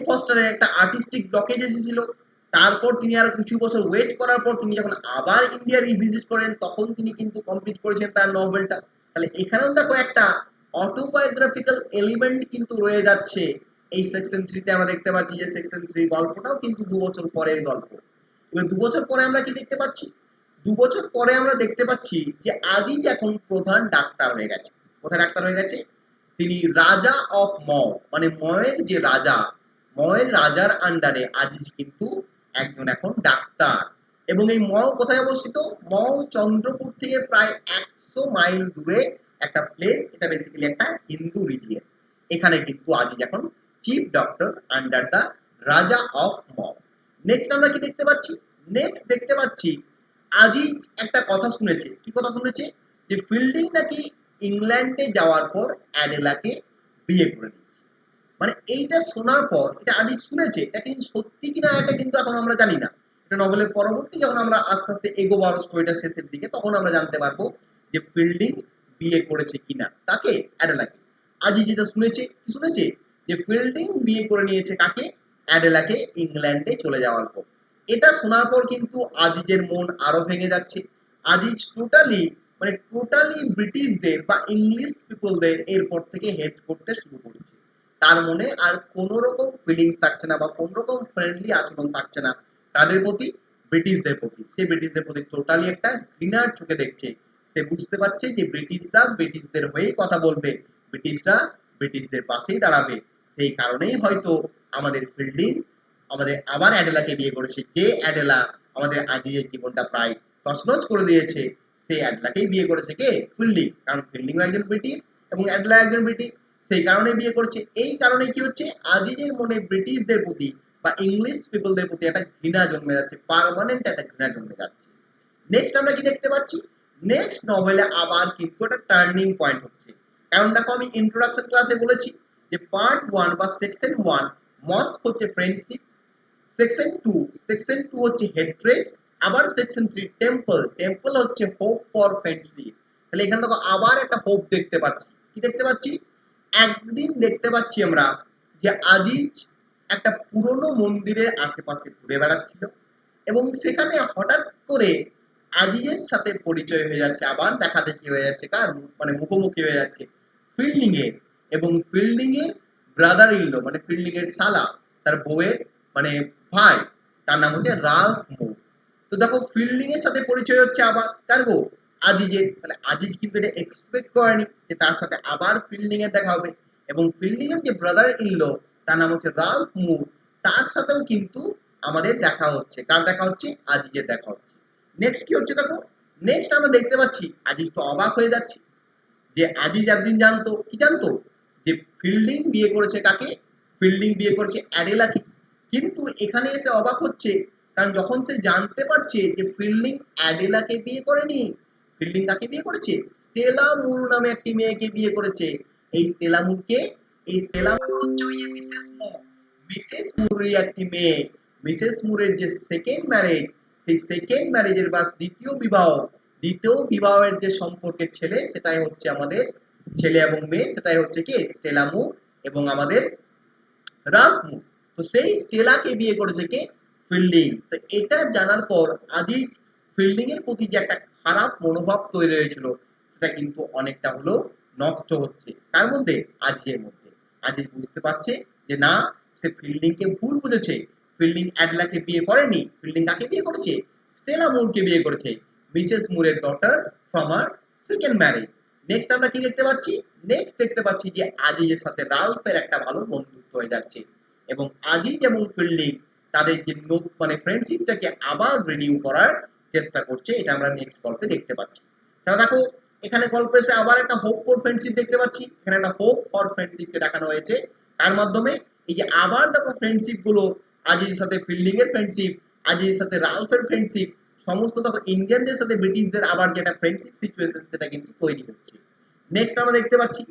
Speaker 1: ফস্টারের একটা আর্টিস্টিক ব্লকেজ এসেছিল। তারপর তিনি আরো কিছু বছর ওয়েট করার পর তিনি যখন আবার ইন্ডিয়া রিভিজিট করেন তখন তিনি কিন্তু কমপ্লিট করেছেন তার নভেলটা। তাহলে এখানেও দেখো একটা অটোবায়োগ্রাফিক্যাল এলিমেন্ট কিন্তু রয়ে যাচ্ছে। এই সেকশন 3 তে আমরা দেখতে পাচ্ছি যে সেকশন 3 গল্পটাও কিন্তু 2 বছর পরের গল্প। এবার 2 বছর পরে আমরা কি দেখতে পাচ্ছি, 2 বছর পরে আমরা দেখতে পাচ্ছি যে আজিজ এখন প্রধান ডাক্তার হয়ে গেছে। কোথায় ডাক্তার হয়ে গেছে, তিনি রাজা অফ মও, মানে ময়ের যে রাজা, ময়ের রাজার আন্ডারে আজিজ কিন্তু একজন এখন ডাক্তার। এবং এই মও কোথায় অবস্থিত, মও চন্দ্রপুর থেকে প্রায় 100 মাইল দূরে একটা প্লেস, এটা বেসিক্যালি একটা হিন্দু রিজিয়ন। এখানে কিন্তু আজিজ এখন চিফ ডক্টর আন্ডার দা রাজা অফ মও। নেক্সট আমরা কি দেখতে পাচ্ছি, নেক্সট দেখতে পাচ্ছি আজিজ একটা কথা শুনেছে। কি কথা শুনেছে, যে ফিল্ডিং নাকি ইংল্যান্ডে যাওয়ার পর অ্যাডেলাকে বিয়ে করে নিয়েছে। মানে এইটা শোনার পর, এটা আজিজ শুনেছে, এটা কিন্তু সত্যি কিনা এটা কিন্তু এখন আমরা জানি না। এটা নভেলের পরবর্তী যখন আমরা আস্তে আস্তে এগোবো আরো স্টোরিটা শেষের দিকে তখন আমরা জানতে পারবো যে ফিল্ডিং বিয়ে করেছে কিনা, তাকে, অ্যাডেলাকে। আজিজ যেটা শুনেছে, কি শুনেছে, যে ফিল্ডিং বিয়ে করে নিয়েছে কাকে, অ্যাডেলাকে, ইংল্যান্ডে চলে যাওয়ার পর। এটা শোনার পর কিন্তু আজিজের মন আরো ভেঙে যাচ্ছে। আজিজ টোটালি, মানে টোটালি ব্রিটিশদের বা ইংলিশ পিপলদের এরপর থেকে হেট করতে শুরু করেছে। তার মনে আর কোন রকম ফিলিংস থাকছে না বা কোন রকম ফ্রেন্ডলি আচরণ থাকছে না তাদের প্রতি, ব্রিটিশদের প্রতি। সে ব্রিটিশদের প্রতি টোটালি একটা ঘৃণার চোখে দেখছে। সে বুঝতে পারছে যে ব্রিটিশরা ব্রিটিশদের হয়েই কথা বলবে, ব্রিটিশরা ব্রিটিশদের পাশেই দাঁড়াবে। সেই কারণেই হয়তো আমাদের ফিল্ডিং আমাদের আবার অ্যাডেলাকে বিয়ে করেছে, যে অ্যাডেলা আমাদের আজিজের জীবনটা প্রায় তছনছ করে দিয়েছে। সেই অ্যাডেলাকেই বিয়ে করেছে কে, ফিল্ডিং। কারণ ফিল্ডিং একজন ব্রিটিশ এবং অ্যাডেলা একজন ব্রিটিশ, সেই কারণে বিয়ে করছে। এই কারণে কি হচ্ছে, আজিজের মনে ব্রিটিশদের প্রতি বা ইংলিশ পিপলদের প্রতি একটা ঘৃণা জন্মে যাচ্ছে, পার্মানেন্ট একটা ঘৃণা জন্মে যাচ্ছে। নেক্সট আমরা কি দেখতে পাচ্ছি, নেক্সট নভেলে আবার কিন্তু একটা টার্নিং পয়েন্ট হচ্ছে। কারণ দেখো আমি ইন্ট্রোডাকশন ক্লাসে বলেছি যে পার্ট 1 বা সেকশন 1 মস্ক হচ্ছে ফ্রেন্ডশিপ, সেকশন 2 হচ্ছে হেট্রেড, আবার সেকশন 3 টেম্পল, টেম্পল হচ্ছে হোপ ফর ফ্রেন্ডশিপ। তাহলে এখানে দেখো আবার একটা হোপ দেখতে পাচ্ছি। কি দেখতে পাচ্ছি, একদিন দেখতে পাচ্ছি আমরা যে আজিজ একটা পুরনো মন্দিরের আশেপাশে ঘুরে বেড়াচ্ছিল এবং সেখানে হঠাৎ করে আজিজের সাথে পরিচয় হয়ে যাচ্ছে, আবার দেখা দেখি হয়ে যাচ্ছে কার, মানে মুখোমুখি হয়ে যাচ্ছে ফিল্ডিং এর। এবং ফিল্ডিং এর ব্রাদার ইনলো, মানে ফিল্ডিং এর সালা, তার বউয়ের মানে ভাই, তার নাম হচ্ছে রাল্ফ মুর। তো দেখো ফিল্ডিং এর সাথে পরিচয় হচ্ছে আবার কার গো, আজিজের। তাহলে আজিজ কিন্তু এটা এক্সপেক্ট করেনি যে তার সাথে আবার ফিল্ডিং এর দেখা হবে। এবং ফিল্ডিং এর যে ব্রাদার ইনলো তার নাম হচ্ছে রাল্ফ মুর, তার সাথেও কিন্তু আমাদের দেখা হচ্ছে। কার দেখা হচ্ছে, আজিজের দেখা হচ্ছে। নেক্সট কি হচ্ছে দেখো, নেক্সট আমরা দেখতে পাচ্ছি আজিজ তো অবাক হয়ে যাচ্ছে যে আজিজ একদিন জানতো, কি জানতো, যে ফিল্ডিং বিয়ে করেছে কাকে, ফিল্ডিং বিয়ে করেছে অ্যাডেলাকে। কিন্তু এখানে এসে অবাক হচ্ছে, কারণ যখন সে জানতে পারছে যে ফিল্ডিং অ্যাডেলাকে বিয়ে করেনি, ফিল্ডিং কাকে বিয়ে করেছে, স্টেলা মুর নামে একটি মেয়েকে বিয়ে করেছে। এই স্টেলা মুরকে, এই স্টেলা মুর হচ্ছে ওই মিসেস মুর, মিসেস মুরের একটি মেয়ে। মিসেস মুরের যে সেকেন্ড ম্যারেজ, সেই সেকেন্ড ম্যারেজের বা দ্বিতীয় বিবাহ, দ্বিতীয় বিবাহের যে সম্পর্কের ছেলে সেটাই হচ্ছে আমাদের ছেলে এবং মেয়ে, সেটাই হচ্ছে কি স্টেলা মুর এবং আমাদের রাল্ফ মুর। তো সেই স্টেলাকে বিয়ে করেছে কে? ফিল্ডিং। তো এটা জানার পর আজিজ ফিল্ডিং এর প্রতি যে একটা খারাপ মনোভাব তৈরি হয়েছিল, সেটা কিন্তু অনেকটা হলেও নষ্ট হচ্ছে। কার মধ্যে? আজিজের মধ্যে। আজিজ বুঝতে পারছে যে না, সে ফিল্ডিংকে ভুল বুঝেছে। ফিল্ডিং অ্যাডলাকে বিয়ে করেনি। ফিল্ডিং কাকে বিয়ে করেছে? স্টেলা মুরকে বিয়ে করেছে, মিসেস মুরের daughter from her second marriage. Next আমরা কি দেখতে পাচ্ছি? নেক্সট দেখতে পাচ্ছি যে আজিজের সাথে রাল্ফের একটা ভালো বন্ধুত্ব হয়ে যাচ্ছে এবং আজিজ এবং ফিল্ডিং তাদের যে মানে ফ্রেন্ডশিপটাকে আবার রিনিউ করার চেষ্টা করছে। এটা আমরা নেক্সট গল্পে দেখতে পাচ্ছি। তাহলে দেখো, এখানে গল্পে এসে আবার একটা হোপ ফর ফ্রেন্ডশিপ দেখতে পাচ্ছি। এখানে একটা হোপ ফর ফ্রেন্ডশিপকে দেখানো হয়েছে। তার মাধ্যমে এই যে আবার দেখো ফ্রেন্ডশিপ গুলো, আজিজের সাথে ফিল্ডিং এর ফ্রেন্ডশিপ, আজিজের সাথে রাল্ফের ফ্রেন্ডশিপ, সমস্ত দেখো ইন্ডিয়ানদের সাথে ব্রিটিশদের আবার যেটা ফ্রেন্ডশিপ সিচুয়েশন, সেটা কিন্তু তৈরি হচ্ছে। নেক্সট আমরা দেখতে পাচ্ছি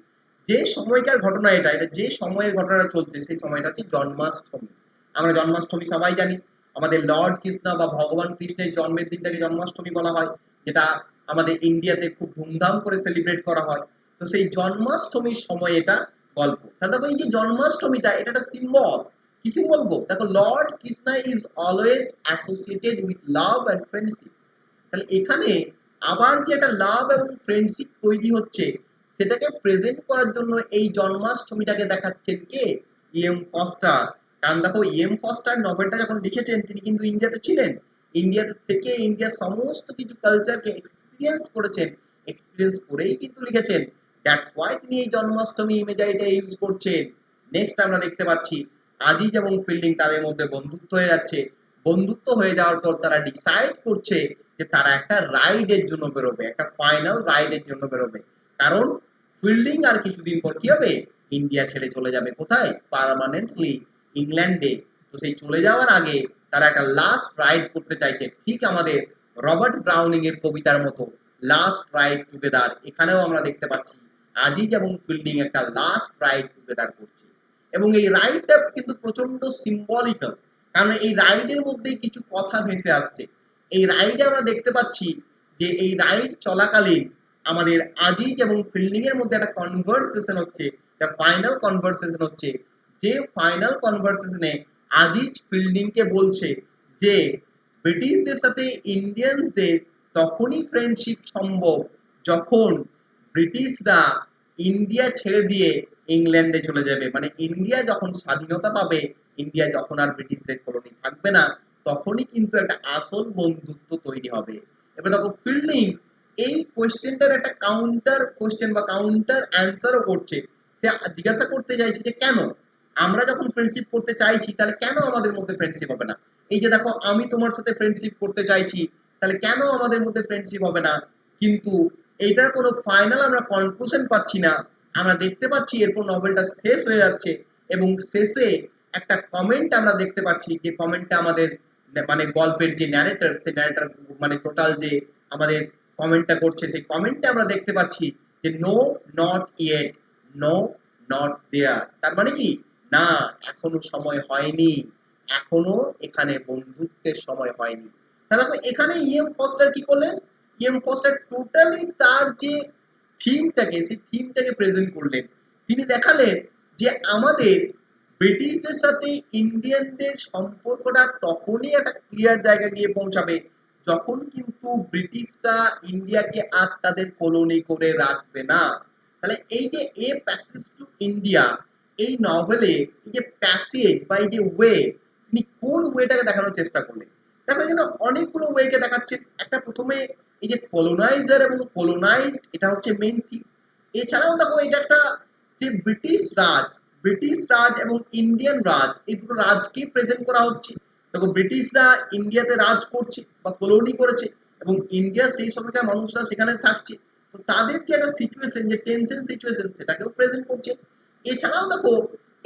Speaker 1: যে সময়কার ঘটনা, এটা এটা যে সময়ের ঘটনাটা চলছে, সেই সময়টা হচ্ছে জন্মাষ্টমী। আমরা জন্মাষ্টমী সবাই জানি, আমাদের লর্ড কৃষ্ণ বা ভগবান কৃষ্ণের জন্মের দিনটাকে জন্মাষ্টমী বলা হয়, যেটা আমাদের ইন্ডিয়াতে খুব ধুমধাম করে সেলিব্রেট করা হয়। তো সেই জন্মাষ্টমীর সময় এটা গল্প। তাহলে দেখো এই যে জন্মাষ্টমীটা, এটা একটা সিম্বল। কি সিম্বল গো? দেখো, Lord Krishna is always associated with love and friendship. তাহলে এখানে আবার যে একটা লাভ এবং ফ্রেন্ডশিপ তৈরি হচ্ছে, সেটাকে প্রেজেন্ট করার জন্য এই জন্মাষ্টমীটাকে দেখাচ্ছেন কে? EM foster. কারণ দেখো, ইএম ফস্টার নভেলটা যখন লিখেছেন, তিনি কিন্তু ইন্ডিয়াতে ছিলেন। ইন্ডিয়াতে থেকে ইন্ডিয়ার সমস্ত কিছু কালচারকে এক্সপিরিয়েন্স করেছেন, এক্সপিরিয়েন্স করেই কিন্তু লিখেছেন। দ্যাটস ওয়াই তিনি এই জন্মাষ্টমী ইমেজারিটা ইউজ করছেন। নেক্সট আমরা দেখতে পাচ্ছি আজিজ এবং ফিল্ডিং তাদের মধ্যে বন্ধুত্ব হয়ে যাচ্ছে। বন্ধুত্ব হয়ে যাওয়ার পর তারা ডিসাইড করছে যে তারা একটা রাইডের জন্য বেরোবে, একটা ফাইনাল রাইডের জন্য বেরোবে। কারণ ফিল্ডিং আর কিছুদিন পর কি হবে? ইন্ডিয়া ছেড়ে চলে যাবে কোথায়? পার্মানেন্টলি ইংল্যান্ডে। তো সেই চলে যাওয়ার আগে তারা একটা লাস্ট রাইড করতে চাইছে, ঠিক আমাদের রবার্ট ব্রাউনিং এর কবিতার মতো, লাস্ট রাইড টুগেদার। এখানেও আমরা দেখতে পাচ্ছি আজিজ এবং ফিল্ডিং একটা লাস্ট রাইড টুগেদার করছে এবং এই রাইডটা কিন্তু প্রচন্ড সিম্বলিক্যাল। কারণ এই রাইডের মধ্যেই কিছু কথা ভেসে আসছে। এই রাইডে আমরা দেখতে পাচ্ছি যে এই রাইড চলাকালীন আমাদের আজিজ এবং ফিল্ডিং এর মধ্যে একটা কনভারসেশন হচ্ছে, একটা ফাইনাল কনভারসেশন হচ্ছে। যে ফাইনাল কনভারসেশনে আজিজ ফিল্ডিং কে বলছে যে ব্রিটিশদের সাথে ইন্ডিয়ানসদের তখনই ফ্রেন্ডশিপ সম্ভব যখন ব্রিটিশরা ইন্ডিয়া ছেড়ে দিয়ে ইংল্যান্ডে চলে যাবে। মানে ইন্ডিয়া যখন স্বাধীনতা পাবে, ইন্ডিয়া যখন আর ব্রিটিশদের কলোনি থাকবে না, তখনই কিন্তু একটা আসল বন্ধুত্ব তৈরি হবে। এবার দেখো, ফিল্ডিং এই কোয়েশ্চেনটার একটা কাউন্টার কোয়েশ্চেন বা কাউন্টার অ্যান্সারও করছে। সে জিজ্ঞাসা করতে চাইছে যে কেন আমরা যখন ফ্রেন্ডশিপ করতে চাইছি, তাহলে কেন আমাদের মধ্যে ফ্রেন্ডশিপ হবে না? এই যে দেখো, আমি তোমার সাথে ফ্রেন্ডশিপ করতে চাইছি, তাহলে কেন আমাদের মধ্যে ফ্রেন্ডশিপ হবে না? কিন্তু এইটার কোনো ফাইনাল আমরা কনক্লুশন পাচ্ছি না। আমরা দেখতে পাচ্ছি এরপর নভেলটা শেষ হয়ে যাচ্ছে এবং শেষে একটা কমেন্ট আমরা দেখতে পাচ্ছি, যে কমেন্টটা আমাদের মানে গল্পের যে ন্যারেটর, সেই ন্যারেটর মানে টোটাল যে আমাদের কমেন্টটা করছে, সেই কমেন্টে আমরা দেখতে পাচ্ছি যে no not yet, no not there. তার মানে কি? না, এখনো সময় হয়নি, এখনো এখানে বন্ধুত্বের সময় হয়নি। তাহলে দেখো, এখানে ইএম ফস্টার কি করলেন? ইএম ফস্টার টোটালি তার যে থিমটাকে, সেই থিমটাকে প্রেজেন্ট করলেন। তিনি দেখালেন যে আমাদের ব্রিটিশদের সাথে ইন্ডিয়ানদের সম্পর্কটা তখনই একটা ক্লিয়ার জায়গায় গিয়ে পৌঁছাবে যখন কিন্তু ব্রিটিশরা ইন্ডিয়াকে আর তাদের কলোনি করে রাখবে না। তাহলে এই যে এ প্যাসেজ টু ইন্ডিয়া, এই নভেলে এই যে প্যাসেজ বা এই যে ওয়ে, তিনি কোন ওয়েটাকে দেখানোর চেষ্টা করলেন? দেখো, এখানে অনেকগুলো ওয়েকে দেখাচ্ছেন। একটা প্রথমে এই যে কলোনাইজার এবং কলোনাইজড, এটা হচ্ছে মেইন থিম। এছাড়াও দেখো, এটা একটা যে ব্রিটিশ রাজ এবং ইন্ডিয়ান রাজ, এই দুটো রাজকে প্রেজেন্ট করা হচ্ছে। দেখো, ব্রিটিশরা ইন্ডিয়াতে রাজ করছে বা কলোনি করেছে এবং ইন্ডিয়া সেই সময়কার মানুষরা সেখানে থাকছে। তো তাদের যে একটা সিচুয়েশন, যে টেনশন সিচুয়েশন, সেটাকেও প্রেজেন্ট করছে। এছাড়াও দেখো,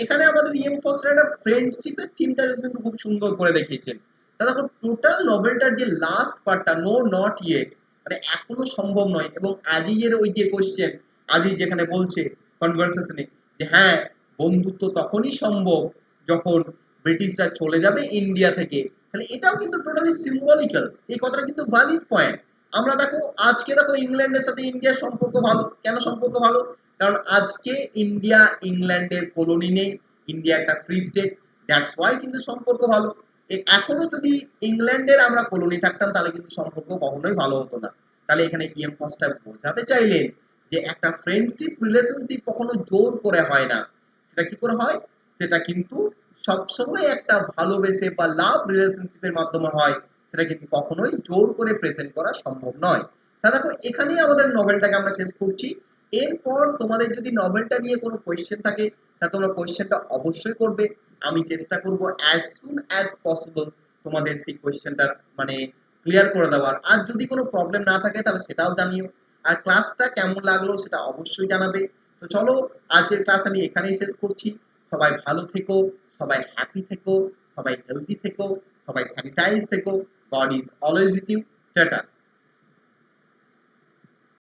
Speaker 1: এখানে আমাদের ইএম ফস্টার একটা ফ্রেন্ডশিপের থিমটাকে কিন্তু খুব সুন্দর করে দেখিয়েছেন। তা দেখো, টোটাল নভেলটার যে লাস্ট পার্টটা, নো নট ইয়েট, মানে এখনো সম্ভব নয়, এবং আজিজের ওই যে কোশ্চেন, আজিজ যেখানে বলছে কনভারসেশনে যে হ্যাঁ, বন্ধুত্ব তখনই সম্ভব যখন ব্রিটিশরা চলে যাবে ইন্ডিয়া থেকে। তাহলে এটাও কিন্তু টোটালি সিম্বলিক্যাল। এই কথাটা কিন্তু ভ্যালিড পয়েন্ট। আমরা দেখো, আজকে দেখো ইংল্যান্ডের সাথে ইন্ডিয়ার সম্পর্ক ভালো। কেন সম্পর্ক ভালো? কারণ আজকে ইন্ডিয়া ইংল্যান্ডের কলোনি নেই, ইন্ডিয়া একটা ফ্রি স্টেট, দ্যাটস ওয়াই কিন্তু সম্পর্ক ভালো। এখনো যদি ইংল্যান্ডের আমরা কলোনি থাকতাম তাহলে কিন্তু সম্পর্ক কখনোই ভালো হতো না। তাহলে এখানে ইএম ফস্টার বোঝাতে চাইলেন যে একটা ফ্রেন্ডশিপ রিলেশনশিপ কখনো জোর করে হয় না, সেটা কি করে হয়, সেটা কিন্তু সবসময় একটা ভালোবেসে বা লাভ রিলেশনশিপের মাধ্যমে হয়, সেটা কিন্তু কখনোই জোর করে প্রেজেন্ট করা সম্ভব নয়। তা দেখো এখানেই আমাদের নভেলটাকে আমরা শেষ করছি। এরপর তোমাদের যদি নভেলটা নিয়ে কোনো কোয়েশ্চেন থাকে তা তোমরা কোয়েশ্চেনটা অবশ্যই করবে। আমি চেষ্টা করব অ্যাজ সুন অ্যাজ পসিবল তোমাদের সেই কোয়েশ্চেনটার মানে ক্লিয়ার করে দেওয়ার। আর যদি কোনো প্রবলেম না থাকে তাহলে সেটাও জানিও। আর ক্লাসটা কেমন লাগলো সেটা অবশ্যই জানাবে। তো চলো, আজকের ক্লাস আমি এখানেই শেষ করছি। সবাই ভালো থেকো, সবাই হ্যাপি থেকো, সবাই হেলদি থেকো, সবাই স্যানিটাইজ থেকো। God is always with you. Tata.